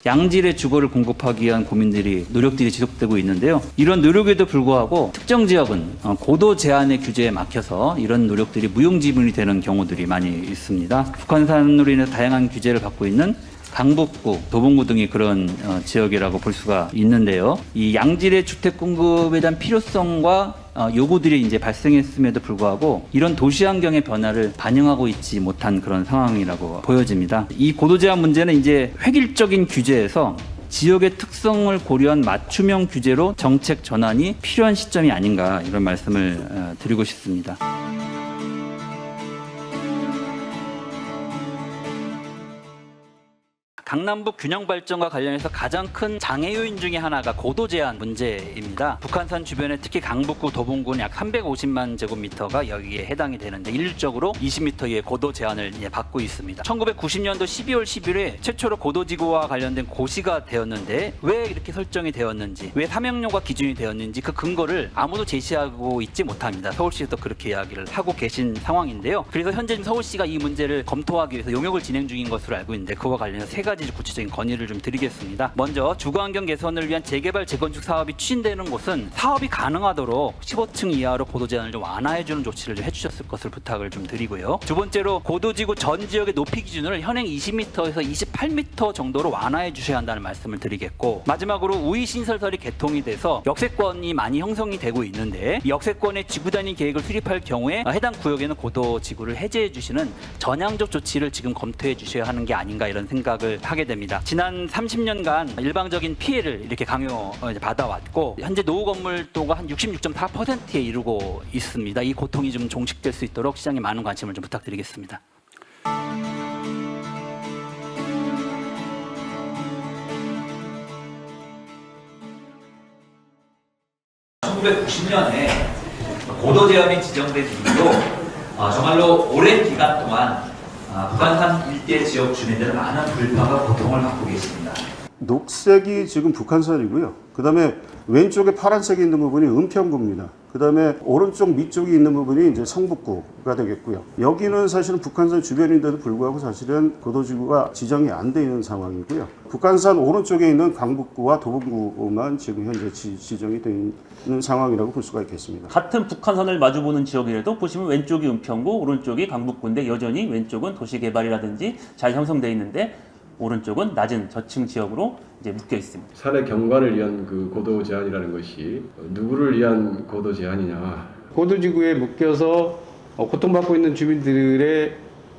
양질의 주거를 공급하기 위한 노력들이 지속되고 있는데요. 이런 노력에도 불구하고 특정 지역은 고도 제한의 규제에 막혀서 이런 노력들이 무용지물이 되는 경우들이 많이 있습니다. 북한산으로 인해서 다양한 규제를 받고 있는 강북구, 도봉구 등이 그런 지역이라고 볼 수가 있는데요. 이 양질의 주택 공급에 대한 필요성과 요구들이 이제 발생했음에도 불구하고 이런 도시 환경의 변화를 반영하고 있지 못한 그런 상황이라고 보여집니다. 이 고도 제한 문제는 이제 획일적인 규제에서 지역의 특성을 고려한 맞춤형 규제로 정책 전환이 필요한 시점이 아닌가 이런 말씀을 드리고 싶습니다. 강남북 균형 발전과 관련해서 가장 큰 장애 요인 중에 하나가 고도 제한 문제입니다. 북한산 주변에 특히 강북구, 도봉구는 약 350만 제곱미터가 여기에 해당이 되는데 일률적으로 20m의 고도 제한을 받고 있습니다. 1990년도 12월 10일에 최초로 고도지구와 관련된 고시가 되었는데 왜 이렇게 설정이 되었는지, 왜 사명료가 기준이 되었는지 그 근거를 아무도 제시하고 있지 못합니다. 서울시에서 그렇게 이야기를 하고 계신 상황인데요. 그래서 현재 서울시가 이 문제를 검토하기 위해서 용역을 진행 중인 것으로 알고 있는데 그와 관련해서 세 가지 구체적인 건의를 좀 드리겠습니다. 먼저 주거환경 개선을 위한 재개발, 재건축 사업이 추진되는 곳은 사업이 가능하도록 15층 이하로 고도 제한을 좀 완화해주는 조치를 좀 해주셨을 것을 부탁을 좀 드리고요. 두 번째로 고도지구 전 지역의 높이 기준을 현행 20m에서 28m 정도로 완화해 주셔야 한다는 말씀을 드리겠고, 마지막으로 우이 신설설이 개통이 돼서 역세권이 많이 형성이 되고 있는데 이 역세권의 지구 단위 계획을 수립할 경우에 해당 구역에는 고도지구를 해제해 주시는 전향적 조치를 지금 검토해 주셔야 하는 게 아닌가 이런 생각을 하게 됩니다. 지난 30년간 일방적인 피해를 이렇게 받아왔고 현재 노후 건물도가 한 66.4%에 이르고 있습니다. 이 고통이 좀 종식될 수 있도록 시장에 많은 관심을 좀 부탁드리겠습니다. 1990년에 고도 제한이 지정된 이후로 정말로 오랜 기간 동안 북한산 일대 지역 주민들은 많은 불편과 고통을 받고 계십니다. 녹색이 지금 북한산이고요. 그 다음에 왼쪽에 파란색이 있는 부분이 은평구입니다. 그 다음에 오른쪽 밑쪽이 있는 부분이 이제 성북구가 되겠고요. 여기는 사실은 북한산 주변인데도 불구하고 사실은 고도지구가 지정이 안 돼 있는 상황이고요. 북한산 오른쪽에 있는 강북구와 도봉구만 지금 현재 지정이 되어 있는 상황이라고 볼 수가 있겠습니다. 같은 북한산을 마주보는 지역이라도 보시면 왼쪽이 은평구, 오른쪽이 강북구인데 여전히 왼쪽은 도시개발이라든지 잘 형성되어 있는데 오른쪽은 낮은 저층 지역으로 이제 묶여 있습니다. 산의 경관을 위한 그 고도 제한이라는 것이 누구를 위한 고도 제한이냐? 고도지구에 묶여서 고통받고 있는 주민들의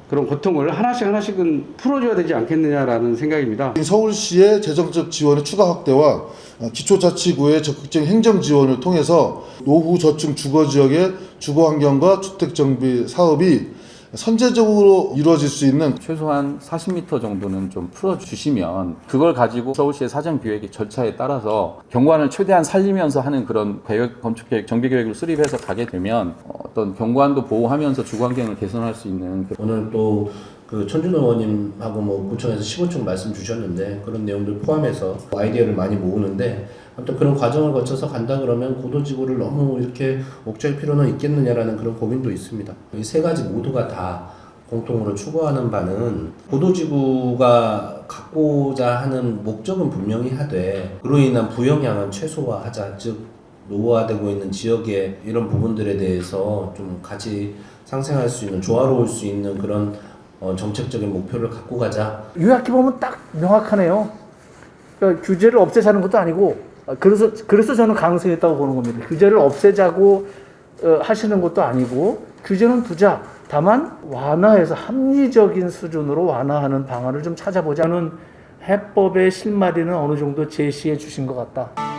그런 고통을 하나씩은 풀어줘야 되지 않겠느냐라는 생각입니다. 서울시의 재정적 지원의 추가 확대와 기초자치구의 적극적인 행정 지원을 통해서 노후 저층 주거지역의 주거환경과 주택정비 사업이 선제적으로 이루어질 수 있는 최소한 40m 정도는 좀 풀어주시면 그걸 가지고 서울시의 사전기획의 절차에 따라서 경관을 최대한 살리면서 하는 그런 건축계획, 정비계획을 수립해서 가게 되면 어떤 경관도 보호하면서 주거환경을 개선할 수 있는 오늘 또 그 천준 의원님하고 구청에서 15층 말씀 주셨는데 그런 내용들 포함해서 아이디어를 많이 모으는데 어떤 그런 과정을 거쳐서 간다 그러면 고도지구를 너무 이렇게 옥죄할 필요는 있겠느냐라는 그런 고민도 있습니다. 이 세 가지 모두가 다 공통으로 추구하는 바는 고도지구가 갖고자 하는 목적은 분명히 하되 그로 인한 부영향은 최소화하자, 즉 노후화되고 있는 지역의 이런 부분들에 대해서 좀 같이 상생할 수 있는, 조화로울 수 있는 그런 정책적인 목표를 갖고 가자. 요약해 보면 딱 명확하네요. 그러니까 규제를 없애자는 것도 아니고, 그래서 저는 가능성이 있다고 보는 겁니다. 규제를 없애자고 하시는 것도 아니고 규제는 두자. 다만 완화해서 합리적인 수준으로 완화하는 방안을 좀 찾아보자는 해법의 실마리는 어느 정도 제시해 주신 것 같다.